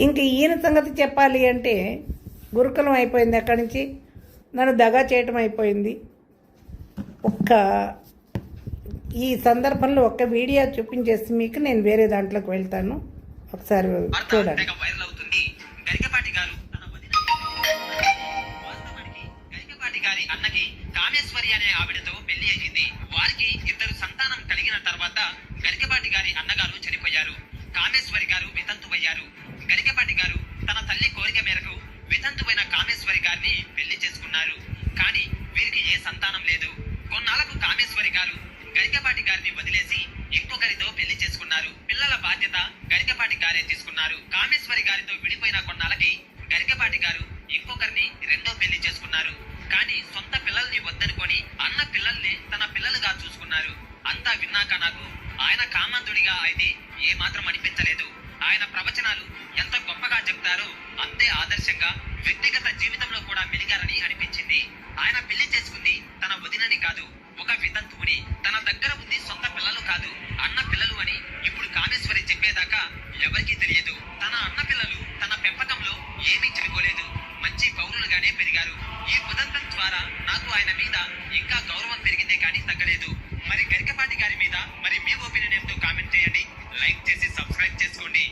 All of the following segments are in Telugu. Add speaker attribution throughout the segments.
Speaker 1: ఇంక ఈయన సంగతి చెప్పాలి అంటే గురుకులం అయిపోయింది, అక్కడి నుంచి నన్ను దగా చేయటం అయిపోయింది. ఈ సందర్భంలో ఒక్క వీడియో చూపించేసి మీకు నేను వేరే దాంట్లోకి వెళ్తాను, ఒకసారి చూడండి.
Speaker 2: అన్నకి కామేశ్వరి అనే ఆవిడతో పెళ్లి అయ్యింది. వారికి 2 సంతానం కలిగిన తర్వాత గరికపాటి గారి అన్నగారు చనిపోయారు. కామేశ్వరి గారు వితంతువయ్యారు. గరికపాటి గారు తన తల్లి కోరిక మేరకు వితంతువైన కామేశ్వరి గారిని పెళ్లి చేసుకున్నారు. కానీ వీరికి ఏ సంతానం లేదు. కొన్నాళ్లకు కామేశ్వరి గారు గరికపాటి గారిని వదిలేసి ఇంకొకరితో పెళ్లి చేసుకున్నారు. పిల్లల బాధ్యత గరికపాటి గారే తీసుకున్నారు. కామేశ్వరి గారితో విడిపోయిన కొన్నాళ్ళకి గరికపాటి గారు ఇంకొకరిని రెండో పెళ్లి చేసుకున్నారు. కానీ సొంత పిల్లల్ని వద్దనుకొని అన్న పిల్లల్ని తన పిల్లలుగా చూసుకున్నారు. అంతా విన్నాక నాకు ఆయన కామంతుడిగా అయితే ఏ మాత్రం అనిపించలేదు. ఆయన ప్రవచనాలు ఎంత గొప్పగా చెప్తారో అంతే ఆదర్శంగా వ్యక్తిగత జీవితంలో కూడా మెలిగారని అనిపించింది. ఆయన పెళ్లి చేసుకుంది తన వదినని కాదు, ఒక వితంతువుని. తన దగ్గర ఉంది సొంత పిల్లలు కాదు, అన్న పిల్లలు అని ఇప్పుడు కామేశ్వరి చెప్పేదాకా ఎవరికీ తెలియదు. తన అన్న పిల్లలు తన పెంపకంలో ఏమీ చెడిపోలేదు, మంచి పౌరులుగానే పెరిగారు. ఈ ఉదంతం ద్వారా నాకు ఆయన మీద ఇంకా గౌరవం పెరిగిందే కానీ తగ్గలేదు. మరి గరికపాటి గారి మీద మరి మీ ఒపీనియన్ ఏమిటో కామెంట్ చేయండి, లైక్ చేసి సబ్స్క్రైబ్ చేసుకోండి.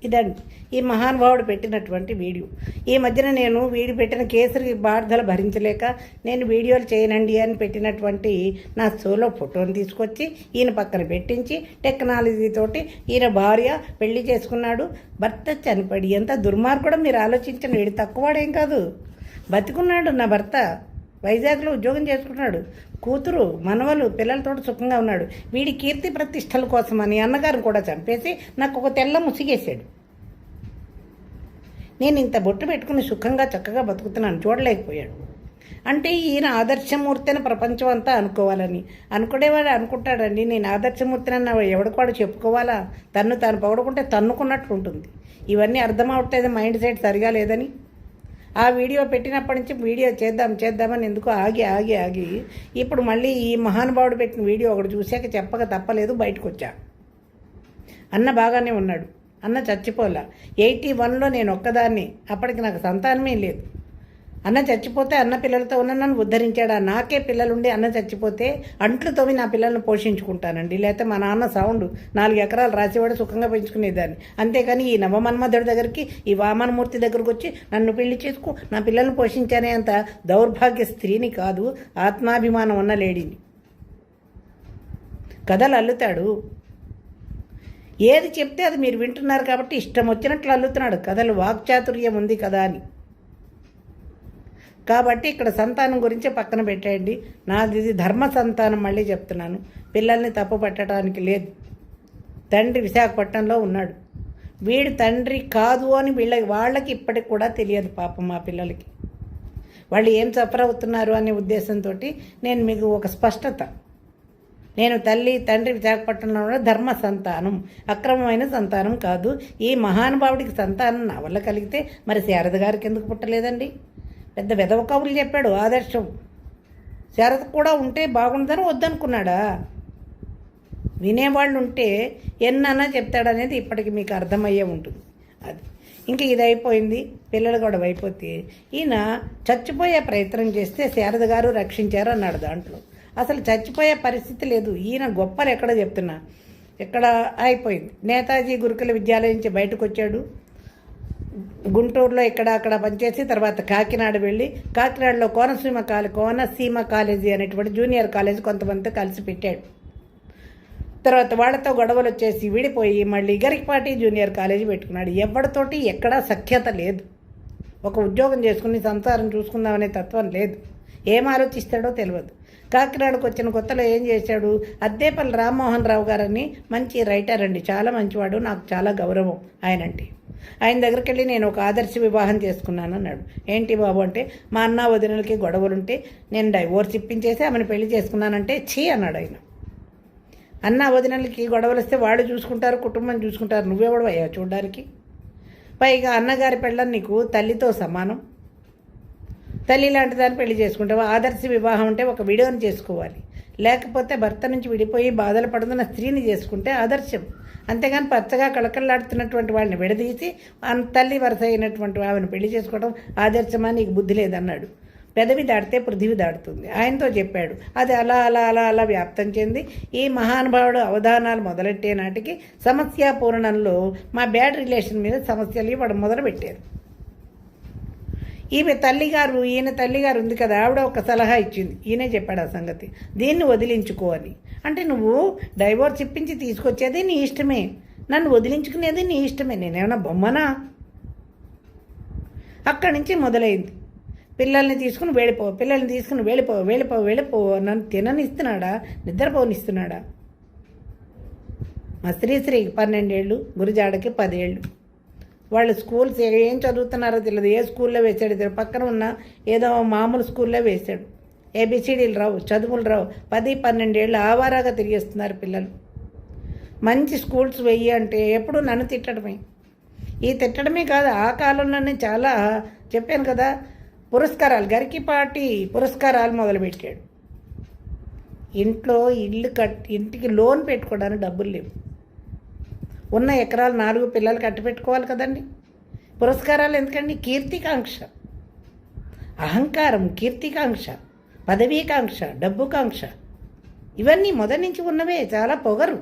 Speaker 1: ఇదండి ఈ మహానుభావుడు పెట్టినటువంటి వీడియో. ఈ మధ్యన నేను వీడి పెట్టిన కేసరి బాధలు భరించలేక నేను వీడియోలు చేయనండి అని పెట్టినటువంటి నా సోలో ఫోటోని తీసుకొచ్చి ఈయన పక్కన పెట్టించి టెక్నాలజీతోటి ఈయన భార్య పెళ్లి చేసుకున్నాడు, భర్త చనిపోయి. ఎంత దుర్మార్గుడో మీరు ఆలోచించండి. వీడు తక్కువవాడేం కాదు, బతికున్నాడు. నా భర్త వైజాగ్లో ఉద్యోగం చేసుకున్నాడు, కూతురు మనవలు పిల్లలతో సుఖంగా ఉన్నాడు. వీడి కీర్తి ప్రతిష్టల కోసమని అన్నగారిని కూడా చంపేసి నాకు ఒక తెల్ల ముసిగేశాడు. నేను ఇంత బొట్టు పెట్టుకుని సుఖంగా చక్కగా బతుకుతున్నాను, చూడలేకపోయాడు. అంటే ఈయన ఆదర్శమూర్తి అని ప్రపంచం అంతా అనుకోవాలని అనుకునేవాడు అనుకుంటాడండి. నేను ఆదర్శమూర్తిని ఎవడికాడు చెప్పుకోవాలా? తన్ను తాను పొగడుకుంటే తన్నుకున్నట్లు ఉంటుంది. ఇవన్నీ అర్థమవుతుంది, మైండ్ సెట్ సరిగా లేదని. ఆ వీడియో పెట్టినప్పటి నుంచి వీడియో చేద్దామని ఎందుకో ఆగి ఇప్పుడు మళ్ళీ ఈ మహానుభావుడు పెట్టిన వీడియో ఒకటి చూశాక చెప్పక తప్పలేదు, బయటకు వచ్చా. అన్న బాగానే ఉన్నాడు, అన్న చచ్చిపోలా. 81లో నేను ఒక్కదాన్ని, అప్పటికి నాకు సంతానమే లేదు. అన్న చచ్చిపోతే అన్న పిల్లలతో ఉన్న నన్ను ఉద్ధరించాడు. నాకే పిల్లలుండి అన్న చచ్చిపోతే అంట్లు తోమి నా పిల్లల్ని పోషించుకుంటానండి. లేకపోతే మా నాన్న సౌండ్ 4 ఎకరాలు రాసేవాడు, సుఖంగా పెంచుకునేదాన్ని. అంతేకాని ఈ నవమన్మధుడి దగ్గరికి, ఈ వామనమూర్తి దగ్గరకు వచ్చి నన్ను పెళ్లి చేసుకో, నా పిల్లల్ని పోషించానే అంత దౌర్భాగ్య స్త్రీని కాదు, ఆత్మాభిమానం ఉన్న లేడీని. కథలు అల్లుతాడు, ఏది చెప్తే అది మీరు వింటున్నారు కాబట్టి ఇష్టం వచ్చినట్లు అల్లుతున్నాడు కథలు. వాక్చాతుర్యం ఉంది కదా అని. కాబట్టి ఇక్కడ సంతానం గురించి పక్కన పెట్టేయండి. నాది ధర్మ సంతానం, మళ్ళీ చెప్తున్నాను. పిల్లల్ని తప్పు పట్టడానికి లేదు. తండ్రి విశాఖపట్నంలో ఉన్నాడు, వీడి తండ్రి కాదు అని వాళ్ళకి ఇప్పటికి కూడా తెలియదు పాపం. మా పిల్లలకి వాళ్ళు ఏం సఫర్ అవుతున్నారు అనే ఉద్దేశంతో నేను మీకు ఒక స్పష్టత. నేను తల్లి తండ్రి విశాఖపట్నంలో ఉన్న ధర్మ సంతానం, అక్రమమైన సంతానం కాదు. ఈ మహానుభావుడికి సంతానం నా వల్ల కలిగితే మరి శారద గారికి ఎందుకు పుట్టలేదండి? పెద్ద వెధవ కబుర్లు చెప్పాడు. ఆదర్శం శారద కూడా ఉంటే బాగుంటుందని వద్దనుకున్నాడా? వినేవాళ్ళు ఉంటే ఎన్నన్నా చెప్తాడనేది ఇప్పటికి మీకు అర్థమయ్యే ఉంటుంది. అది ఇంకా ఇది అయిపోయింది, పిల్లలు కూడా అయిపోతే ఈయన చచ్చిపోయే ప్రయత్నం చేస్తే శారద గారు రక్షించారు అన్నాడు. దాంట్లో అసలు చచ్చిపోయే పరిస్థితి లేదు. ఈయన గొప్పలు ఎక్కడ చెప్తున్నా, ఎక్కడ అయిపోయింది. నేతాజీ గురుకుల విద్యాలయం నుంచి బయటకు వచ్చాడు. గుంటూరులో అక్కడ పనిచేసి తర్వాత కాకినాడ వెళ్ళి, కాకినాడలో కోనసీమ కాలేజీ అనేటువంటి జూనియర్ కాలేజీ కొంతమందితో కలిసి పెట్టాడు. తర్వాత వాళ్ళతో గొడవలు వచ్చేసి విడిపోయి మళ్ళీ గరికపాటి జూనియర్ కాలేజీ పెట్టుకున్నాడు. ఎవరితోటి ఎక్కడా సఖ్యత లేదు. ఒక ఉద్యోగం చేసుకుని సంసారం చూసుకుందామనే తత్వం లేదు. ఏం ఆలోచిస్తాడో తెలియదు. కాకినాడకు వచ్చిన కొత్తలో ఏం చేశాడు? అద్దేపల్లి రామ్మోహన్ రావు గారని మంచి రైటర్ అండి, చాలా మంచివాడు, నాకు చాలా గౌరవం ఆయనంటే. ఆయన దగ్గరికి వెళ్ళి నేను ఒక ఆదర్శ వివాహం చేసుకున్నాను అన్నాడు. ఏంటి బాబు అంటే, మా అన్న వదినలకి గొడవలుంటే నేను డైవోర్స్ ఇప్పించేసి ఆమెను పెళ్లి చేసుకున్నానంటే ఛీ అన్నాడు ఆయన. అన్న వదినలకి గొడవలు వస్తే వాళ్ళు చూసుకుంటారు, కుటుంబం చూసుకుంటారు, నువ్వెవడు అయ్యా చూడడానికి? పైగా అన్నగారి పెళ్ళని నీకు తల్లితో సమానం. తల్లి లాంటి దాన్ని పెళ్లి చేసుకుంటావు. ఆదర్శ వివాహం అంటే ఒక వీడియోని చేసుకోవాలి, లేకపోతే భర్త నుంచి విడిపోయి బాధలు పడుతున్న స్త్రీని చేసుకుంటే ఆదర్శం. అంతేగాని పచ్చగా కళకళలాడుతున్నటువంటి వాళ్ళని విడదీసి తల్లి వరుస అయినటువంటి ఆమెను పెళ్లి చేసుకోవడం ఆదర్శమా, నీకు బుద్ధి లేదన్నాడు. పెదవి దాటితే పృథివి దాటుతుంది ఆయనతో చెప్పాడు. అది అలా అలా అలా అలా వ్యాప్తం చెంది ఈ మహానుభావుడు అవధానాలు మొదలెట్టే నాటికి సమస్య పూరణంలో మా బ్యాడ్ రిలేషన్ మీద సమస్యలు ఇవ్వడం మొదలుపెట్టారు. ఈమె తల్లిగారు, ఈయన తల్లిగారు ఉంది కదా, ఆవిడ ఒక సలహా ఇచ్చింది. ఈయనే చెప్పాడు ఆ సంగతి, దీన్ని వదిలించుకో అని. అంటే నువ్వు డైవోర్స్ ఇప్పించి తీసుకొచ్చేది నీ ఇష్టమే, నన్ను వదిలించుకునేది నీ ఇష్టమే, నేనేమన్నా బొమ్మనా? అక్కడి నుంచి మొదలైంది. పిల్లల్ని తీసుకుని వెళ్ళిపో, పిల్లల్ని తీసుకుని వెళ్ళిపో, వెళ్ళిపో, వెళ్ళిపో. నన్ను తిననిస్తున్నాడా, నిద్రపోనిస్తున్నాడా? మా శ్రీశ్రీకి 12 ఏళ్ళు, గురిజాడకి 10 ఏళ్ళు. వాళ్ళు స్కూల్స్ ఏం చదువుతున్నారో తెలియదు. ఏ స్కూల్లో వేసాడు తెలియదు. పక్కన ఉన్న ఏదో మామూలు స్కూల్లో వేశాడు. ఏబిసిడీలు రావు, చదువులు రావు. 10-12 ఏళ్ళు ఆవారాగా తిరిగేస్తున్నారు పిల్లలు. మంచి స్కూల్స్ వెయ్యి అంటే ఎప్పుడు నన్ను తిట్టడమే. ఈ తిట్టడమే కాదు, ఆ కాలంలోనే చాలా చెప్పాను కదా, పురస్కారాలు, గరికిపాటి పురస్కారాలు మొదలుపెట్టాడు. ఇంటికి లోన్ పెట్టుకోవడానికి డబ్బులు లేవు. ఉన్న ఎకరాలు 4 పిల్లలు కట్టి పెట్టుకోవాలి కదండి. పురస్కారాలు ఎందుకండి? కీర్తికాంక్ష, అహంకారం, కీర్తికాంక్ష, పదవీకాంక్ష, డబ్బుకాంక్ష, ఇవన్నీ మొదటి నుంచి ఉన్నవే. చాలా పొగరు.